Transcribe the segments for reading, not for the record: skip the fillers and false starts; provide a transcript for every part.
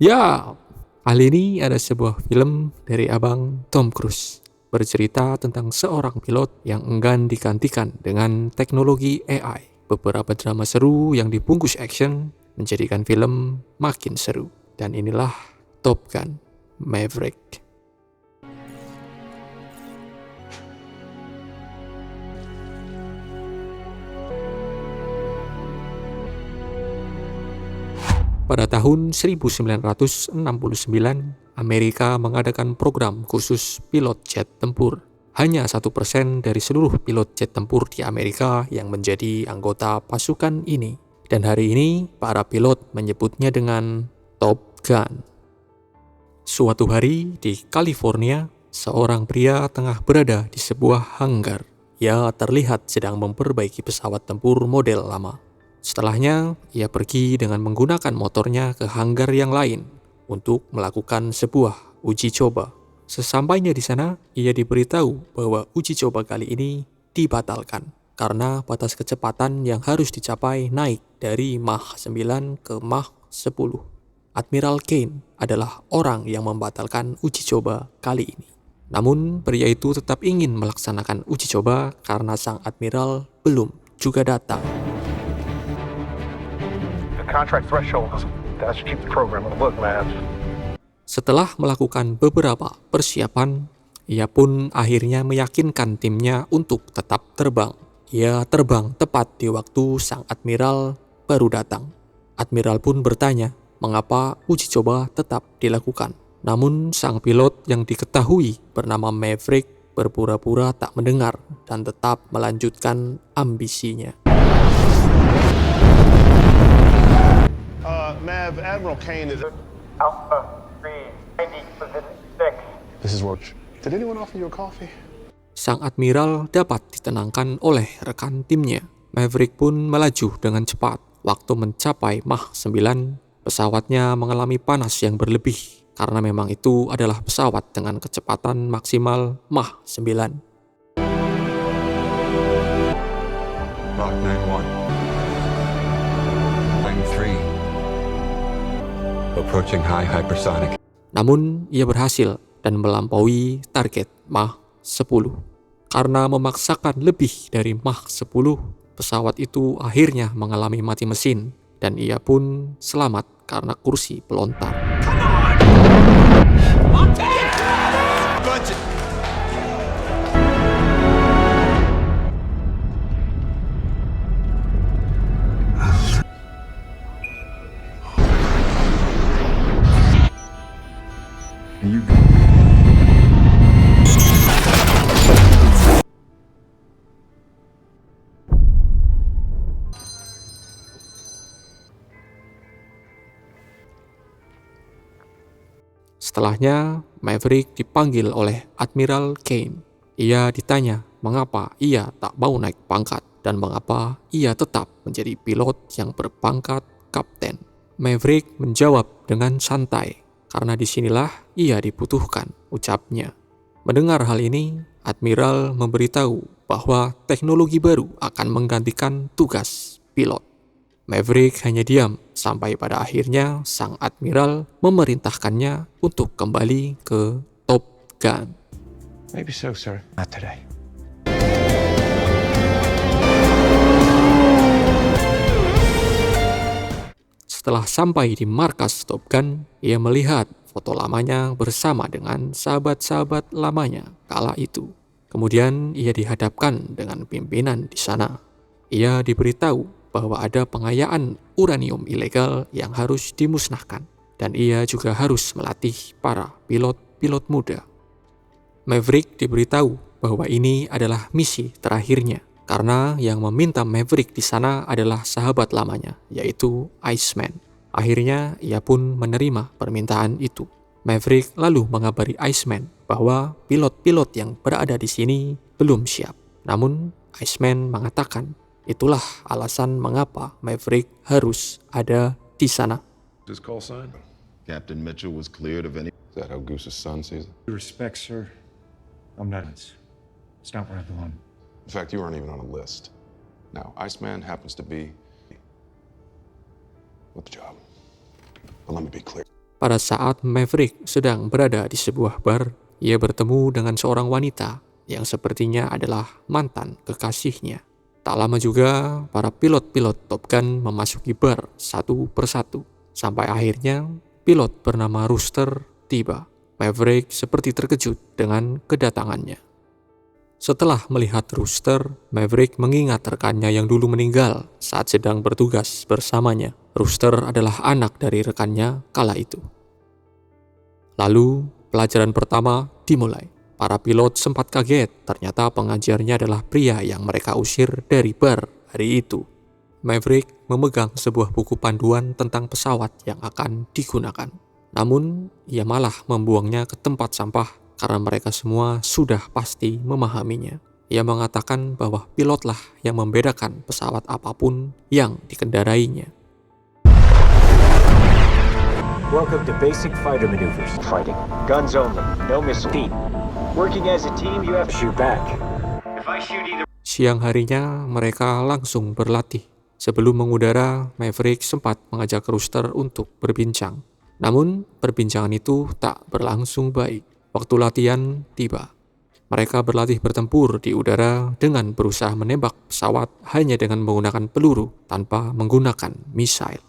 Ya, kali ini ada sebuah film dari abang Tom Cruise. Bercerita tentang seorang pilot yang enggan digantikan dengan teknologi AI. Beberapa drama seru yang dibungkus action menjadikan film makin seru. Dan inilah Top Gun Maverick. Pada tahun 1969, Amerika mengadakan program khusus pilot jet tempur. Hanya 1% dari seluruh pilot jet tempur di Amerika yang menjadi anggota pasukan ini. Dan hari ini, para pilot menyebutnya dengan Top Gun. Suatu hari di California, seorang pria tengah berada di sebuah hanggar. Ia terlihat sedang memperbaiki pesawat tempur model lama. Setelahnya, ia pergi dengan menggunakan motornya ke hanggar yang lain untuk melakukan sebuah uji coba. Sesampainya di sana, ia diberitahu bahwa uji coba kali ini dibatalkan karena batas kecepatan yang harus dicapai naik dari Mach 9 ke Mach 10. Admiral Kane adalah orang yang membatalkan uji coba kali ini. Namun, pria itu tetap ingin melaksanakan uji coba karena sang admiral belum juga datang. Contract threshold. That should keep the program on the book, man. Setelah melakukan beberapa persiapan, ia pun akhirnya meyakinkan timnya untuk tetap terbang. Ia terbang tepat di waktu sang admiral baru datang. Admiral pun bertanya mengapa uji coba tetap dilakukan. Namun sang pilot yang diketahui bernama Maverick berpura-pura tak mendengar dan tetap melanjutkan ambisinya. Mav, Admiral Kane is... Alpha 390 This is Roach. Did anyone offer you a coffee? Sang admiral dapat ditenangkan oleh rekan timnya. Maverick pun melaju dengan cepat. Waktu mencapai Mach 9, pesawatnya mengalami panas yang berlebih karena memang itu adalah pesawat dengan kecepatan maksimal Mach 9. Mach 91. Line 3. Approaching high hypersonic. Namun, ia berhasil dan melampaui target Mach 10. Karena memaksakan lebih dari Mach 10, pesawat itu akhirnya mengalami mati mesin dan ia pun selamat karena kursi pelontar. Setelahnya, Maverick dipanggil oleh Admiral Kane. Ia ditanya mengapa ia tak mau naik pangkat dan mengapa ia tetap menjadi pilot yang berpangkat kapten. Maverick menjawab dengan santai, karena disinilah ia dibutuhkan, ucapnya. Mendengar hal ini, Admiral memberitahu bahwa teknologi baru akan menggantikan tugas pilot. Maverick hanya diam sampai pada akhirnya sang admiral memerintahkannya untuk kembali ke Top Gun. Maybe so, sir. Not today. Setelah sampai di markas Top Gun, ia melihat foto lamanya bersama dengan sahabat-sahabat lamanya kala itu. Kemudian ia dihadapkan dengan pimpinan di sana. Ia diberitahu bahwa ada pengayaan uranium ilegal yang harus dimusnahkan, dan ia juga harus melatih para pilot-pilot muda. Maverick diberitahu bahwa ini adalah misi terakhirnya, karena yang meminta Maverick di sana adalah sahabat lamanya, yaitu Iceman. Akhirnya ia pun menerima permintaan itu. Maverick lalu mengabari Iceman bahwa pilot-pilot yang berada di sini belum siap. Namun Iceman mengatakan itulah alasan mengapa Maverick harus ada di sana. His call sign? Captain Mitchell was cleared of any... Is that how Goose's son sees it? Respect, sir. I'm not. It's not where I belong. In fact, you aren't even on a list. Now, Iceman happens to be with the job. But let me be clear. Pada saat Maverick sedang berada di sebuah bar, ia bertemu dengan seorang wanita yang sepertinya adalah mantan kekasihnya. Tak lama juga, para pilot-pilot Top Gun memasuki bar satu persatu. Sampai akhirnya, pilot bernama Rooster tiba. Maverick seperti terkejut dengan kedatangannya. Setelah melihat Rooster, Maverick mengingat rekannya yang dulu meninggal saat sedang bertugas bersamanya. Rooster adalah anak dari rekannya kala itu. Lalu, pelajaran pertama dimulai. Para pilot sempat kaget, ternyata pengajarnya adalah pria yang mereka usir dari bar hari itu. Maverick memegang sebuah buku panduan tentang pesawat yang akan digunakan. Namun, ia malah membuangnya ke tempat sampah karena mereka semua sudah pasti memahaminya. Ia mengatakan bahwa pilotlah yang membedakan pesawat apapun yang dikendarainya. Welcome to basic fighter maneuvers. Fighting. Guns only. No missile. Deep. Working as a team, you have to shoot back. If I shoot either... Siang harinya, mereka langsung berlatih. Sebelum mengudara, Maverick sempat mengajak Rooster untuk berbincang. Namun, perbincangan itu tak berlangsung baik. Waktu latihan tiba. Mereka berlatih bertempur di udara dengan berusaha menembak pesawat hanya dengan menggunakan peluru tanpa menggunakan misail.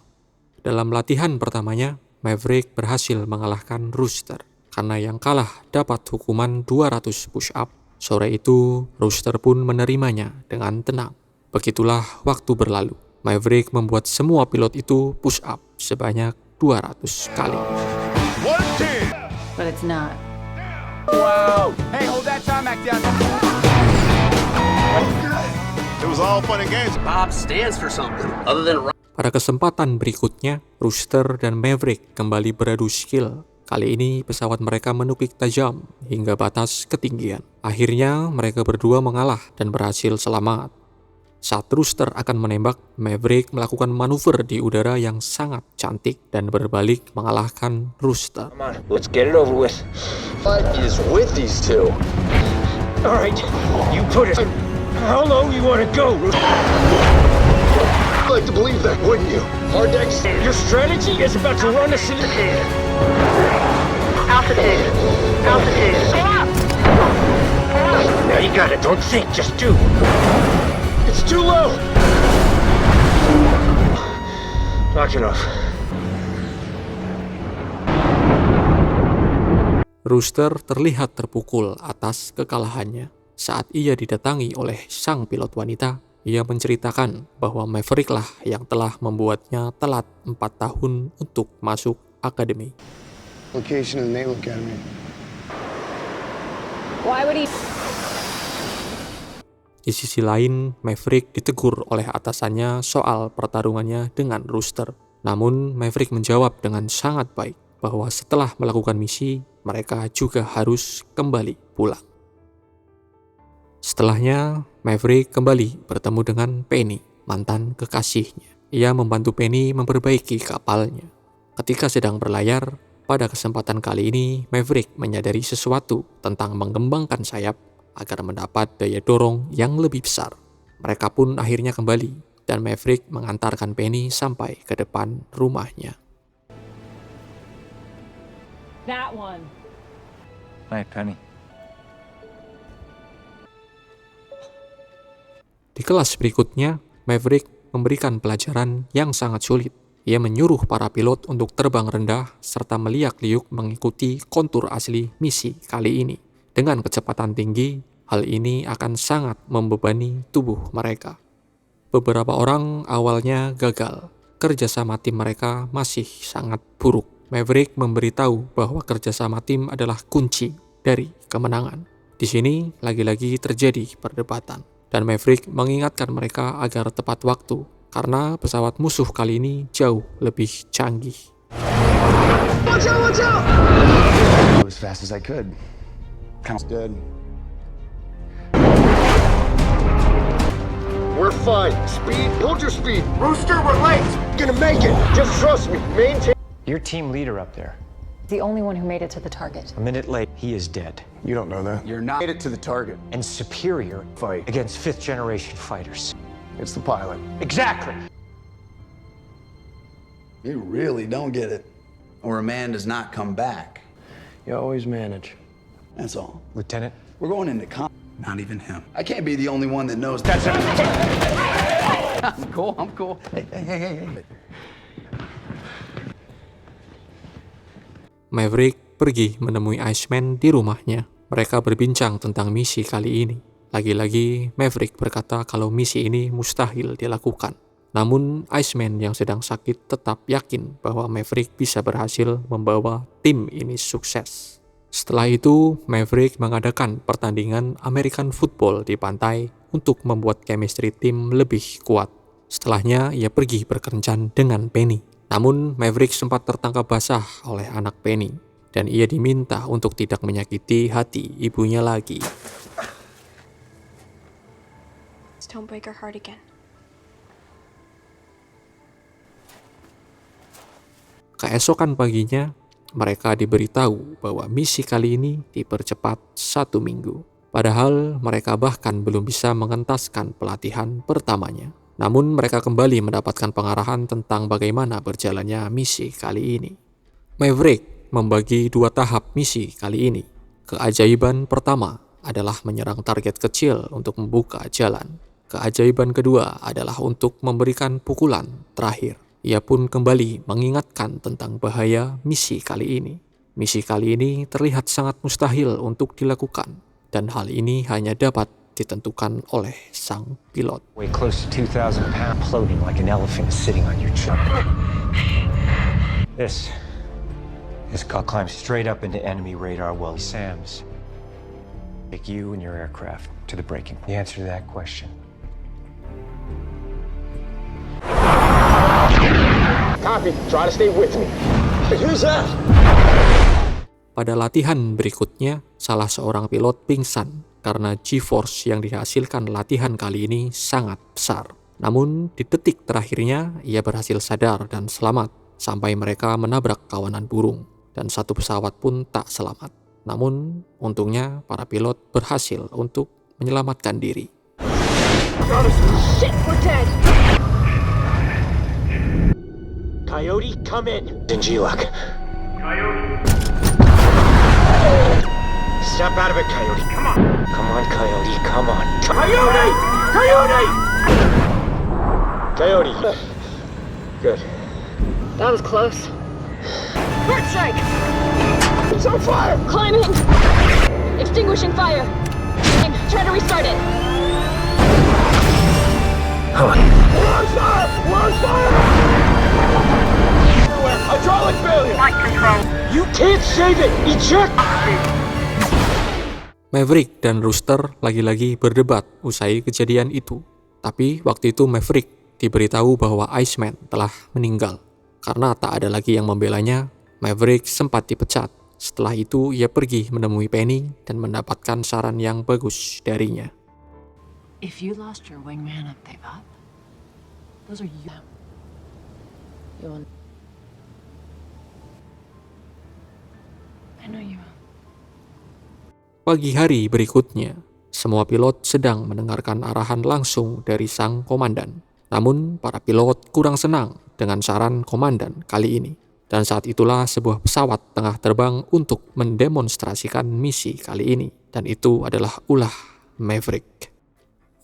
Dalam latihan pertamanya, Maverick berhasil mengalahkan Rooster. Karena yang kalah dapat hukuman 200 push-up. Sore itu, Rooster pun menerimanya dengan tenang. Begitulah waktu berlalu. Maverick membuat semua pilot itu push-up sebanyak 200 kali. But it's not. Wow! Hey, hold that tarmac down. It was all fun and games. Bob stands for something other than... Pada kesempatan berikutnya, Rooster dan Maverick kembali beradu skill. Kali ini pesawat mereka menukik tajam hingga batas ketinggian. Akhirnya mereka berdua mengalah dan berhasil selamat. Saat Rooster akan menembak, Maverick melakukan manuver di udara yang sangat cantik dan berbalik mengalahkan Rooster. Come on, let's get it over with. What is with these two? All right, you put it. How low you want to go, Rooster? I'd like to believe that, wouldn't you? Hard decks. Your strategy is about to run us into... Altitude. Altitude. Pull up! Now you got it. Don't think, just do. It's too low. Knock it off. Rooster terlihat terpukul atas kekalahannya. Saat ia didatangi oleh sang pilot wanita, ia menceritakan bahwa Maverick lah yang telah membuatnya telat 4 tahun untuk masuk akademi. Location of the Naval Academy. Why would he... Di sisi lain, Maverick ditegur oleh atasannya soal pertarungannya dengan Rooster. Namun, Maverick menjawab dengan sangat baik bahwa setelah melakukan misi, mereka juga harus kembali pulang. Setelahnya, Maverick kembali bertemu dengan Penny, mantan kekasihnya. Ia membantu Penny memperbaiki kapalnya. Ketika sedang berlayar, pada kesempatan kali ini, Maverick menyadari sesuatu tentang mengembangkan sayap agar mendapat daya dorong yang lebih besar. Mereka pun akhirnya kembali, dan Maverick mengantarkan Penny sampai ke depan rumahnya. That one. Night, Penny. Di kelas berikutnya, Maverick memberikan pelajaran yang sangat sulit. Ia menyuruh para pilot untuk terbang rendah serta meliak-liuk mengikuti kontur asli misi kali ini. Dengan kecepatan tinggi, hal ini akan sangat membebani tubuh mereka. Beberapa orang awalnya gagal. Kerjasama tim mereka masih sangat buruk. Maverick memberitahu bahwa kerjasama tim adalah kunci dari kemenangan. Di sini lagi-lagi terjadi perdebatan. Dan Maverick mengingatkan mereka agar tepat waktu, karena pesawat musuh kali ini jauh lebih canggih. Watch out, watch out! Go as fast as I could. Count's dead. We're fine. Speed, hold your speed. Rooster, we're late. Gonna make it. Just trust me. Maintain. Your team leader up there. The only one who made it to the target. A minute late, he is dead. You don't know that. You're not... Made it to the target. And superior Fight. against fifth-generation fighters. It's the pilot. Exactly. You really don't get it. or a man does not come back. You always manage. That's all. Lieutenant? We're going into Not even him. I can't be the only one that knows. That's it. I'm cool. Hey. Maverick pergi menemui Iceman di rumahnya. Mereka berbincang tentang misi kali ini. Lagi-lagi Maverick berkata kalau misi ini mustahil dilakukan. Namun Iceman yang sedang sakit tetap yakin bahwa Maverick bisa berhasil membawa tim ini sukses. Setelah itu, Maverick mengadakan pertandingan American football di pantai untuk membuat chemistry tim lebih kuat. Setelahnya, ia pergi berkencan dengan Penny. Namun, Maverick sempat tertangkap basah oleh anak Penny, dan ia diminta untuk tidak menyakiti hati ibunya lagi. Don't break her heart again. Keesokan paginya, mereka diberitahu bahwa misi kali ini dipercepat 1 minggu. Padahal mereka bahkan belum bisa mengentaskan pelatihan pertamanya. Namun mereka kembali mendapatkan pengarahan tentang bagaimana berjalannya misi kali ini. Maverick membagi 2 tahap misi kali ini. Keajaiban pertama adalah menyerang target kecil untuk membuka jalan. Keajaiban kedua adalah untuk memberikan pukulan terakhir. Ia pun kembali mengingatkan tentang bahaya misi kali ini. Misi kali ini terlihat sangat mustahil untuk dilakukan, dan hal ini hanya dapat ditentukan oleh sang pilot. Way close to 2,000 pounds, floating like an elephant sitting on your chin. This called climb straight up into enemy radar while SAMs take you and your aircraft to the breaking point. The answer to that question. Copy. Try to stay with me. Who's that? Pada latihan berikutnya, salah seorang pilot pingsan karena G-force yang dihasilkan latihan kali ini sangat besar. Namun, di detik terakhirnya, ia berhasil sadar dan selamat sampai mereka menabrak kawanan burung, dan satu pesawat pun tak selamat. Namun, untungnya para pilot berhasil untuk menyelamatkan diri. Shit, we're dead! Coyote, come in. Dingilak. Coyote. Step out of it, Coyote. Come on. Come on, Coyote. Come on. Coyote! Coyote! Coyote. Good. That was close. Bird strike! It's on fire! Climb in! Extinguishing fire! Try to restart it! We're on fire! We're on fire! Hydraulic failure! Flight control! You can't save it! Eject! Maverick dan Rooster lagi-lagi berdebat usai kejadian itu. Tapi waktu itu Maverick diberitahu bahwa Iceman telah meninggal. Karena tak ada lagi yang membelanya, Maverick sempat dipecat. Setelah itu ia pergi menemui Penny dan mendapatkan saran yang bagus darinya. If you lost your wingman up there, Bob, those are you. I know you will. Pagi hari berikutnya, semua pilot sedang mendengarkan arahan langsung dari sang komandan. Namun, para pilot kurang senang dengan saran komandan kali ini. Dan saat itulah sebuah pesawat tengah terbang untuk mendemonstrasikan misi kali ini. Dan itu adalah ulah Maverick.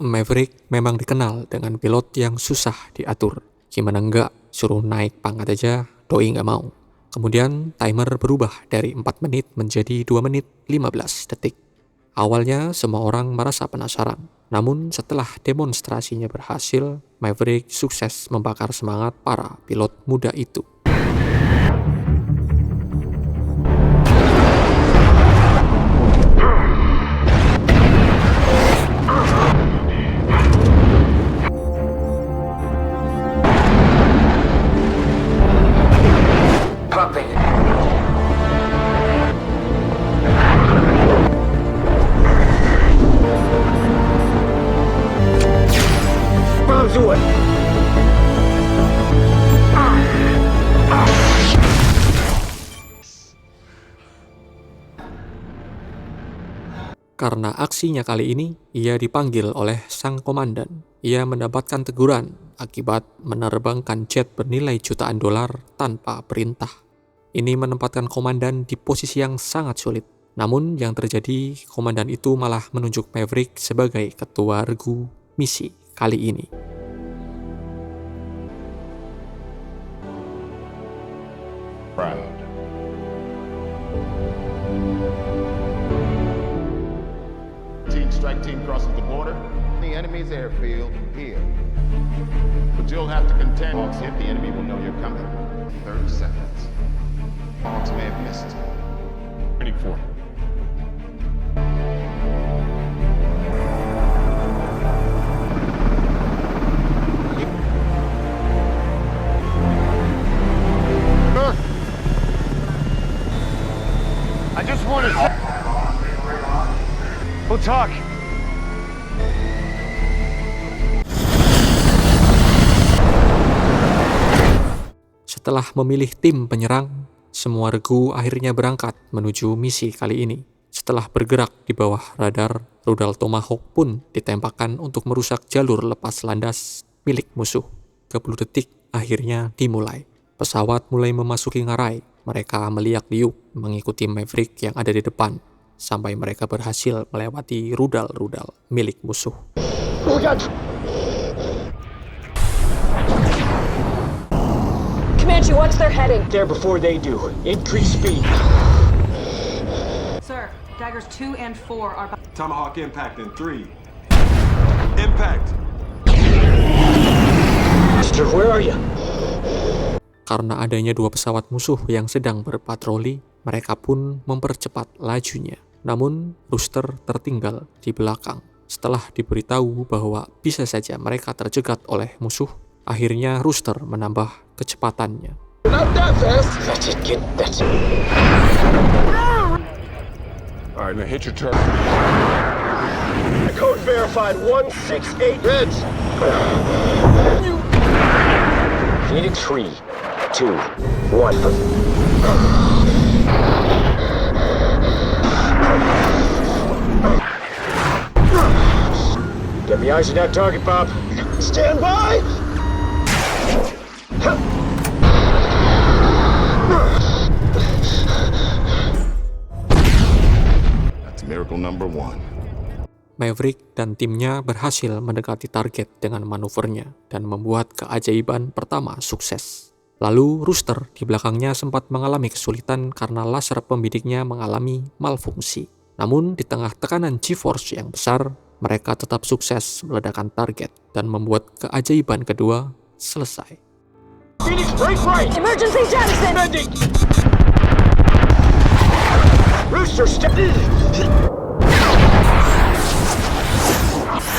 Maverick memang dikenal dengan pilot yang susah diatur. Gimana enggak, suruh naik pangkat aja, doi nggak mau. Kemudian timer berubah dari 4 menit menjadi 2 menit 15 detik. Awalnya semua orang merasa penasaran. Namun setelah demonstrasinya berhasil, Maverick sukses membakar semangat para pilot muda itu. Karena aksinya kali ini, ia dipanggil oleh sang komandan. Ia mendapatkan teguran akibat menerbangkan jet bernilai jutaan dolar tanpa perintah. Ini menempatkan komandan di posisi yang sangat sulit. Namun yang terjadi, komandan itu malah menunjuk Maverick sebagai ketua regu misi kali ini. Proud. Strike team crosses the border. The enemy's airfield here. But you'll have to contend. Hawks hit, the enemy will know you're coming. 30 seconds. Hawks may have missed. Waiting for. I just want to... We'll talk. Setelah memilih tim penyerang, semua regu akhirnya berangkat menuju misi kali ini. Setelah bergerak di bawah radar, rudal Tomahawk pun ditembakkan untuk merusak jalur lepas landas milik musuh. 30 detik akhirnya dimulai. Pesawat mulai memasuki ngarai. Mereka meliak-liuk mengikuti Maverick yang ada di depan, sampai mereka berhasil melewati rudal-rudal milik musuh. Comanche, watch their heading. There before they do. Increase speed. Sir, Daggers 2 and 4 are... Tomahawk impact in 3. Impact! Mister, where are you? Karena adanya 2 pesawat musuh yang sedang berpatroli, mereka pun mempercepat lajunya. Namun, Rooster tertinggal di belakang. Setelah diberitahu bahwa bisa saja mereka tercegat oleh musuh, akhirnya Rooster menambah kecepatannya. Not that fast. That's it, kid. That's it. All right, now hit your turn. Code verified 168 Reds. Phoenix 3, 2, 1. Get me eyes on that target, Bob. Stand by! That's miracle number 1. Maverick dan timnya berhasil mendekati target dengan manuvernya dan membuat keajaiban pertama sukses. Lalu Rooster di belakangnya sempat mengalami kesulitan karena laser pembidiknya mengalami malfungsi. Namun di tengah tekanan G-Force yang besar, mereka tetap sukses meledakkan target dan membuat keajaiban kedua selesai. Phoenix, break right! Emergency jettison! Bending! Rooster, step in!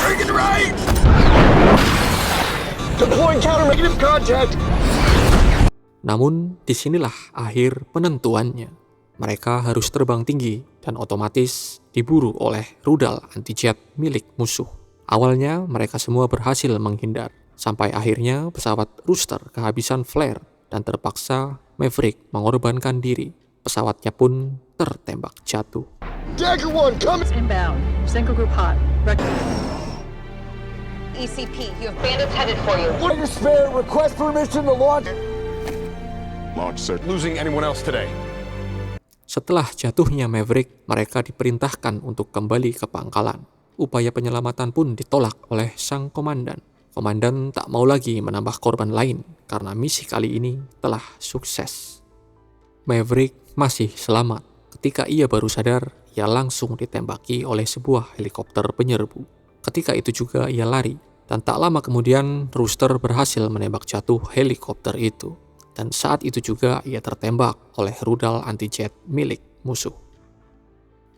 Break it right! Deploying counter negative contact! Namun disinilah akhir penentuannya. Mereka harus terbang tinggi dan otomatis diburu oleh rudal anti-jet milik musuh. Awalnya mereka semua berhasil menghindar, sampai akhirnya pesawat Rooster kehabisan flare dan terpaksa Maverick mengorbankan diri. Pesawatnya pun tertembak jatuh. Dagger 1, come Inbound. Synchro group hot. ECP, you have bandits headed for you. What is fair? Request permission to launch. Launch search. Losing anyone else today? Setelah jatuhnya Maverick, mereka diperintahkan untuk kembali ke pangkalan. Upaya penyelamatan pun ditolak oleh sang komandan. Komandan tak mau lagi menambah korban lain karena misi kali ini telah sukses. Maverick masih selamat. Ketika ia baru sadar, ia langsung ditembaki oleh sebuah helikopter penyerbu. Ketika itu juga ia lari, dan tak lama kemudian Rooster berhasil menembak jatuh helikopter itu. Dan saat itu juga ia tertembak oleh rudal anti-jet milik musuh.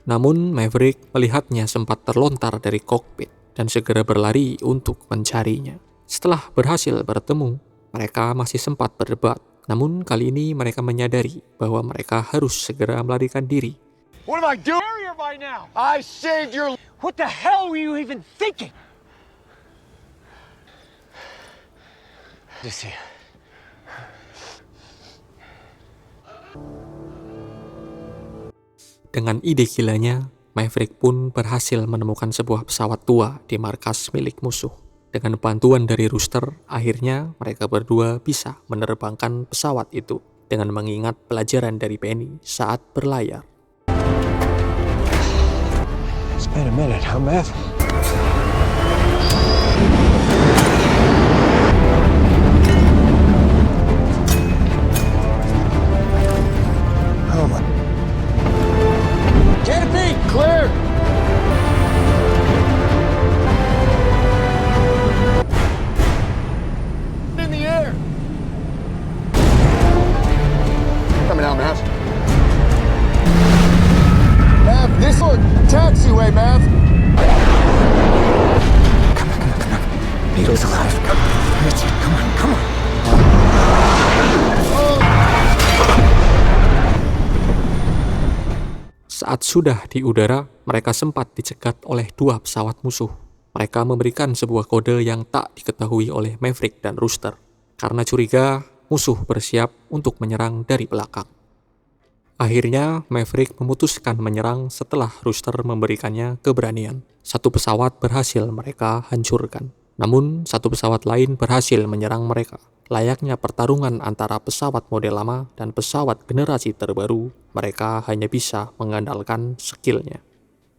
Namun Maverick melihatnya sempat terlontar dari kokpit dan segera berlari untuk mencarinya. Setelah berhasil bertemu, mereka masih sempat berdebat. Namun kali ini mereka menyadari bahwa mereka harus segera melarikan diri. What am I doing? Area by now. I saved your... What the hell were you even thinking? Just see. Dengan ide gilanya, Maverick pun berhasil menemukan sebuah pesawat tua di markas milik musuh. Dengan bantuan dari Rooster, akhirnya mereka berdua bisa menerbangkan pesawat itu. dengan mengingat pelajaran dari Penny saat berlayar. It's been a minute, huh, Mav? Oh my. Canopy, clear! In the air! Coming out, Mav. Mav, this one, taxiway, Mav. Needle's alive. Richie, come on, come on. Saat sudah di udara, mereka sempat dicegat oleh 2 pesawat musuh. Mereka memberikan sebuah kode yang tak diketahui oleh Maverick dan Rooster. Karena curiga, musuh bersiap untuk menyerang dari belakang. Akhirnya, Maverick memutuskan menyerang setelah Rooster memberikannya keberanian. 1 pesawat berhasil mereka hancurkan. Namun, 1 pesawat lain berhasil menyerang mereka. Layaknya pertarungan antara pesawat model lama dan pesawat generasi terbaru, mereka hanya bisa mengandalkan skillnya.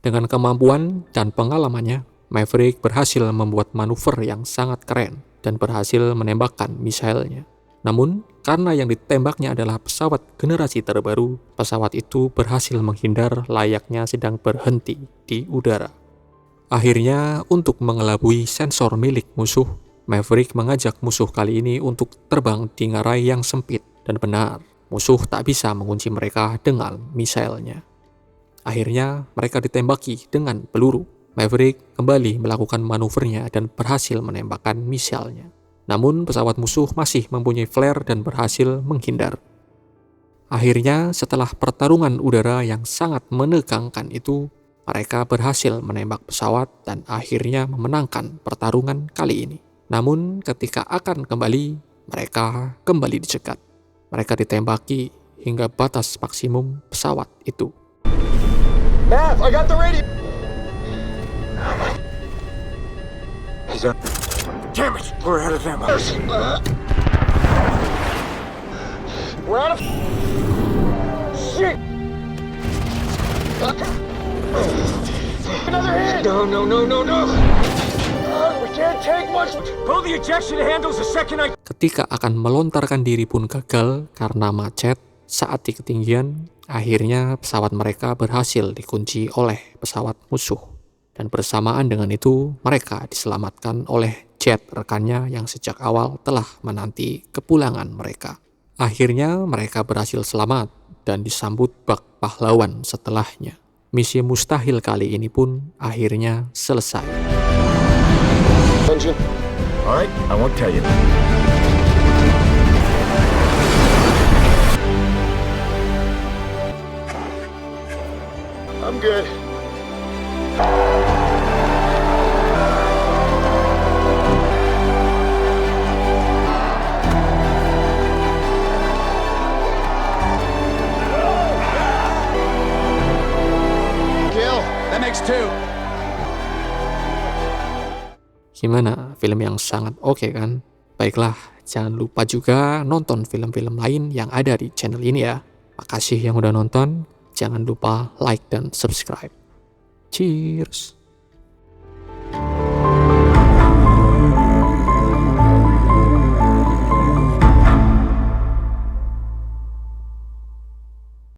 Dengan kemampuan dan pengalamannya, Maverick berhasil membuat manuver yang sangat keren dan berhasil menembakkan misailnya. Namun, karena yang ditembaknya adalah pesawat generasi terbaru, pesawat itu berhasil menghindar layaknya sedang berhenti di udara. Akhirnya, untuk mengelabui sensor milik musuh, Maverick mengajak musuh kali ini untuk terbang di ngarai yang sempit. Dan benar, musuh tak bisa mengunci mereka dengan misailnya. Akhirnya, mereka ditembaki dengan peluru. Maverick kembali melakukan manuvernya dan berhasil menembakkan misailnya. Namun, pesawat musuh masih mempunyai flare dan berhasil menghindar. Akhirnya, setelah pertarungan udara yang sangat menegangkan itu, mereka berhasil menembak pesawat dan akhirnya memenangkan pertarungan kali ini. Namun ketika akan kembali, mereka kembali dicegat. Mereka ditembaki hingga batas maksimum pesawat itu. Mav, I got the radio. He's up. Damn it, we're out of ammo. We're out of shit. Another hit. No. We can't take much. Pull the ejection handles the second I... Ketika akan melontarkan diri pun gagal karena macet saat di ketinggian, akhirnya pesawat mereka berhasil dikunci oleh pesawat musuh. Dan bersamaan dengan itu, mereka diselamatkan oleh jet rekannya yang sejak awal telah menanti kepulangan mereka. Akhirnya mereka berhasil selamat dan disambut bak pahlawan setelahnya. Misi mustahil kali ini pun akhirnya selesai. Alright, I won't tell you. I'm good. Kill. That makes 2. Gimana? Film yang sangat oke kan? Baiklah, jangan lupa juga nonton film-film lain yang ada di channel ini ya. Makasih yang udah nonton. Jangan lupa like dan subscribe. Cheers!